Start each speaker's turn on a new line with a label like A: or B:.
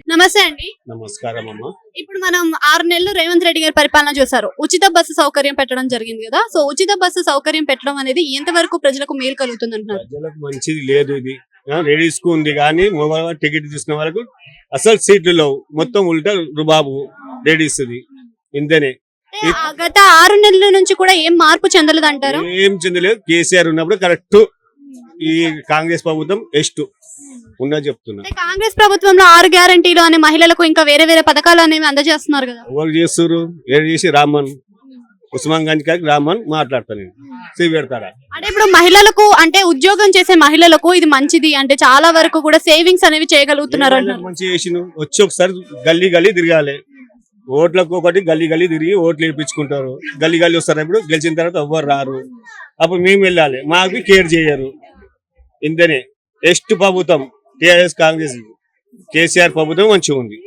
A: నమస్తే అండి.
B: నమస్కారం అమ్మ.
A: ఇప్పుడు మనం 6 నెలలు రేవంత్ రెడ్డి గారి పరిపాలన చూసారు. ఉచిత బస్సు సౌకర్యం పెట్టడం జరిగింది కదా. సో ఉచిత బస్సు సౌకర్యం పెట్టడం అనేది ఎంతవరకు ప్రజలకు మేలు కలుగుతుంది అంటున్నారు?
B: ప్రజలకు మంచిది లేదు ఇది. లేడీస్ కు ఉంది కానీ మగవాళ్ళ టికెట్ తీసుకున్న వాళ్ళకు అసలు సీట్లు లేవు. మొత్తం ఉల్టా రుబాబు లేడీస్ ఇంతనే.
A: గత 6 నెలల నుంచి కూడా ఏం మార్పు చెందలేదు అంటారు?
B: ఏం చెందలేదు. కేసీఆర్ ఉన్నప్పుడు కరెక్ట్. ఈ కాంగ్రెస్ ప్రభుత్వం ఎస్ట్ ఉన్నా చెప్తున్నా.
A: కాంగ్రెస్ ప్రభుత్వంలో 6 గ్యారంటీలు అనే మహిళలకు ఇంకా వేరే వేరే పథకాలు అనేవి అందజేస్తున్నారు కదా.
B: ఎవరు చేస్తారు? ఏడు చేసి రామన్ ఉస్మాన్ గంజ్ కాకి రామన్ మాట్లాడతాను పెడతాడా
A: అంటే ఇప్పుడు మహిళలకు అంటే ఉద్యోగం చేసే మహిళలకు ఇది మంచిది అంటే చాలా వరకు కూడా సేవింగ్స్ అనేవి చేయగలుగుతున్నారు అంటారు.
B: మంచి చేసిన వచ్చి ఒకసారి గల్లీ గల్లీ తిరగాలి. ఓట్లకు ఒకటి గల్లీ గల్లీ తిరిగి ఓట్లు వేయించుకుంటారు. గల్లీ గల్లీ వస్తారు. ఇప్పుడు గెలిచిన తర్వాత ఎవ్వరు రారు. అప్పుడు మేము వెళ్ళాలి. మాకు కేర్ చేయరు. ఇంతనే ఎస్ట్ ప్రభుత్వం టిఆర్ఎస్ కాంగ్రెస్ కేసీఆర్ ప్రభుత్వం మంచిగా ఉంది.